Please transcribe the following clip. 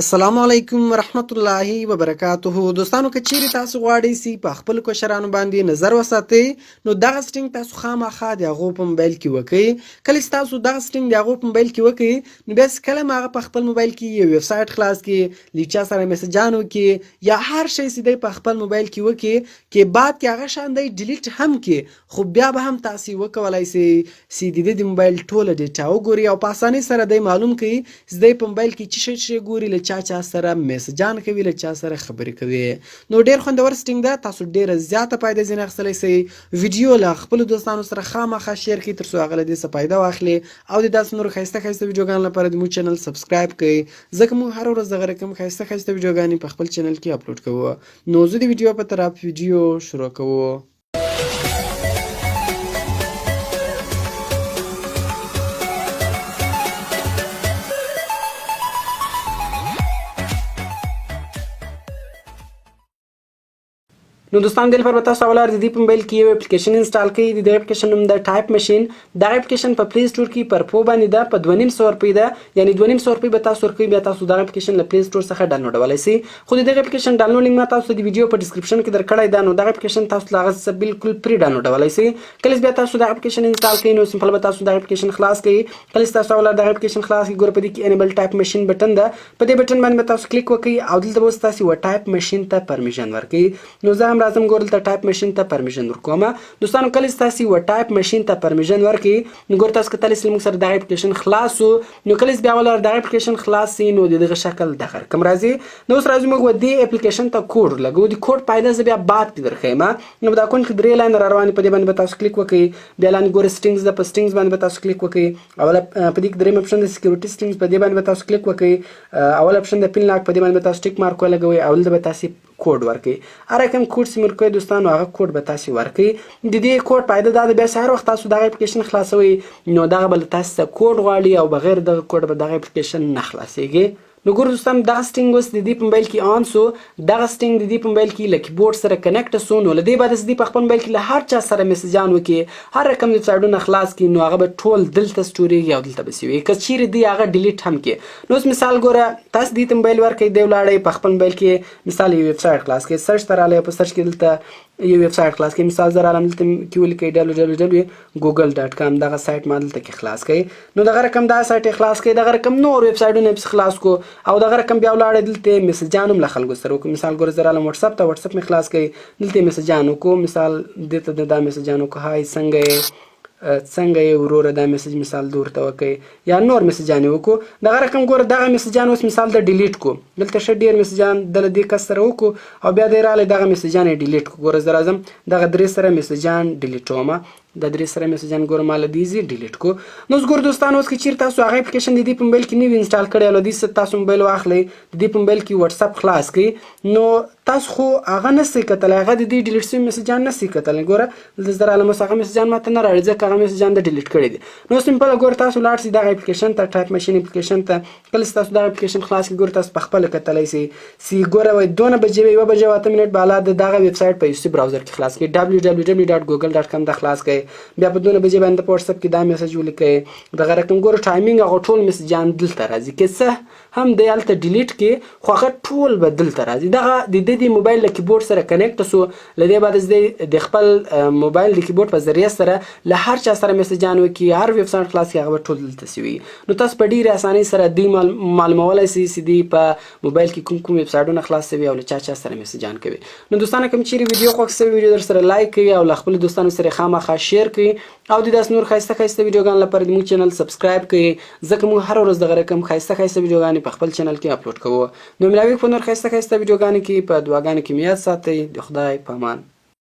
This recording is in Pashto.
السلام علیکم ورحمت الله وبرکاته. دوستانو که چیرې تاسو غواړئ چې په خپل کشرانو باندې نظر وساتئ نو دغه سټینګ تاسو خامخا د هغو په موبایل کې وکړئ. کله چې تاسو دغه سټینګ د هغو په موبایل کې وکړئ نو بیا چې کله هم هغه په خپل موبایل کې یو ویب سایټ خلاص کړي، له چا سره میسجان وکړي یا هر شی چې دی په خپل موبایل کې وکړي کې بعد کې هغه شان دی ډیلیټ هم کړي، خو بیا به هم تاسو وکولای شئ چې د دې د موبایل ټوله ډیټا وګورئ او په اسانۍ سره دی معلوم کړئ چې دی په موبایل کې څه شی ګوري، چا سره میسجان کوي، له چا سره خبرې کوي. نو ډیر خوندور سټینګ ده، تاسو ډیره زیاته فایده ځینې اخیستلی شئ. ویډیو له خپلو دوستانو سره خامخا شیر کړئ تر څو هغه له دې څه فایده واخلي او د داسې نورو ښایسته ښایسته ویډیوګانو لپاره زموږ چینل سبسکرایب کړئ، ځکه موږ هره ورځ دغه رقم ښایسته ښایسته ویډیوګانې په خپل چینل کې اپلوډ کوو. نو زه د ویډیو په طرف ویډیو شروع کوو. نو دوستان دې لپاره به تاسو اول د دې په موبایل کې یو اپلیکیشن انسټال کړئ. د دې اپلیکیشن نوم ده ټایپ ماشین. دغه اپلیکیشن په پلی سټور کې پر پو باندې ده، په 2500 روپۍ ده، یعنی 2500 روپۍ به تاسو ورکوئ. بیا تاسو دغه اپلیکیشن له پلی سټور څخه ډاونلوډولی شئ. خو د دغه اپلیکیشن ډاونلوډ لینک ما تاسو د ویډیو په ډسکرپشن کې درکړی ده. نو دغه اپلیکیشن تاسو له هغه څخه بالکل فری ډاونلوډولی شئ. کله چې بیا تاسو دغه اپلیکیشن انسټال کړئ نو سمپل به تاسو دغه اپلیکیشن خلاص کړئ. کله چې تاسو اول دغه اپلیکیشن خلاص کړئ ګوره په دې کې انیبل ټایپ ماشین بټن ده، په دې بټن باندې تاسو کلیک وکړئ او دلته به تاسو و ټایپ ماشین ته پرمیشن ورکړئ. نو زه هم راځم ګوره دلته ټایپ ماشین ته پرمیشن ورکوم. دوستانو کله چې تاسو و ټایپ ماشین ته پرمیشن ورکړئ نو ګوره تاسو کتلی سئ موږ سره دغه اپلیکیشن خلاص و. نو کله چې بیا ولر دغه اپلیکیشن خلاص شي نو دغه شکل دغه رقم راځي. نو اوس راځو موږ و دې اپلیکیشن ته کوډ لګو. د کوډ پایده زه بیا بعد کې درښیم. نو دا کوم کې درې لاین را روانې په دې باندې به تاسو کلیک وکړئ. بیا لاندې ګوره سټینګز ده، په سټینګز باندې به تاسو کلیک وکړئ. اوله په دې کې درېیم اپشن د سکیورټي سټینګز، په دې باندې به تاسو کلیک وکړئ. اول اپشن د پین لاک، په دې باندې به تاسو ټیک مارک ولګوئ او دلته به تاسو کوډ ورکړئ. هر کوم کوډ چې مرکوي دوستانو هغه کوډ به تاسو ورکړئ. د دې کوډ فایده دا ده بیا چې هر وخت تاسو دغه اپلیکیشن خلاصوئ نو دغه به له تاسو څخه کوډ غواړي او بغیر دغه کوډ به دغه اپلیکیشن نه خلاصیږي. نو ګوره دوستان دغه سټینګ اوس د دې په موبایل کې آن سو. دغه سټینګ د دې په موبایل کې له کیبورډ سره کنیکټ سو. نو له دې بعد چې په خپل موبایل کې له هر چا سره میسجان وکړي، هر رقم د سایډونه خلاص کړي نو هغه به ټول دلته سټوریږي او دلته به سوي که چیرې دی هغه ډیلیټ هم کړي. نو اوس مثال ګوره تاسو دې ته موبایل ورکړئ، دی ولاړئ په خپل موبایل کې مثال یو ویب سایټ خلاص کړئ، سرچ ته راغلی په سرچ کې دلته یو ویب سایټ خلاص کړئ. مثال زه راغلم دلته کې ولیکئ www.google.com دغه سایټ ما دلته کې خلاص کړئ. نو دغه رقم دغه سایټ یې خلاص کړئ، دغه رقم نور ویب سایټونه یې خلاص کړو او دغه رقم بیا ولاړئ دلته میسجان هم له خلکو سره وکړو. مثال ګوره زه راغلم وټساپ ته، وټساپ مې خلاص کړئ، دلته یې میسجان وکړو. مثال دې ته دا میسجان وکړو، هاي څنګه یې وروره، دا میسج مثال دور ته وکړئ یا نور میسجان یې وکړو. دغه رقم ګوره دغه میسجان اوس مثال د ډیلیټ کړو، دلته ښه ډېر میسجان د دې کس سره وکړو او بیا دی راغلی دغه میسجان یې ډیلیټ کړو. ګوره زه راځم دغه درې سره میسجان ډیلیټوم، د درې سره میسجان ګوره ما له دې ډیلیټ کړو. نو اوس ګوره دوستانو اوس که چیرې تاسو هغه اپلیکیشن د دې په موبایل کې نوي انسټال کړی او له دې څخه تاسو موبایل واخلئ، د دې په موبایل کې وټساپ خلاص کړئ نو تاسو خو هغه نسئ کتلی، هغه د دې ډیلیټ شوي میسجان نسئ کتلی. ګوره دلته زه راغلم اوس هغه میسجان ماته نه راځي ځکه هغه میسجان د ډیلیټ کړی دي. نو سمپله ګوره تاسو ولاړ شئ دغه اپلیکیشن ته، ټایپ ماشین اپلیکیشن ته. کله چې تاسو دغه اپلیکیشن خلاص کړئ ګوره تاسو پخپله کتلی شئ چې ګوره وایي 2 بجې 1 بجې 8 منټ بالا د دغه ویب سایټ په یوسي براوزر کې خلاص کړئ، www.google.com ته خلاص کړئ. بیا په 2 بجې باندې په وټساپ کې دا میسج ولیکئ، دغه رقم ګوره ټایمینګ هغه ټول میسجان دلته راځي. که څه هم دی هلته ډیلیټ کړي خو هغه ټول به دلته راځي. دغه د دې موبایل له کیبورډ سره کنیکټ سو، له دې بعد چې د خپل موبایل د کیبورډ په ذریعه سره له هر چا سره میسجان وکړي، هر ویب سایټ خلاص کړي، هغه به ټول دلته سوي. نو تاسو په ډېرې اسانۍ سره دوی معلومولی شئ چې دوی په موبایل کې کوم ویب سایټونه خلاص شوي او له چا سره میسجان کوي. نو دوستانو کوم چیرې ویډیو خوښ شوي ویډیو در سره لایک کړئ او له خپلو دوستانو سره خامخا شیر کړئ او د داسې نور ښایسته ښایسته ویډیوګانو لپاره زموږ چینل سبسکرایب کړئ، ځکه موږ هره ورځ دغه رقم ښایسته ښایسته ویډیوګانې په خپل چینل کې اپلوډ کوو. نو ملاوي په نور ښایسته ښایسته ویډیوګانو کې په دعاګانو کې مې یاد ساتئ. د خدای په امان.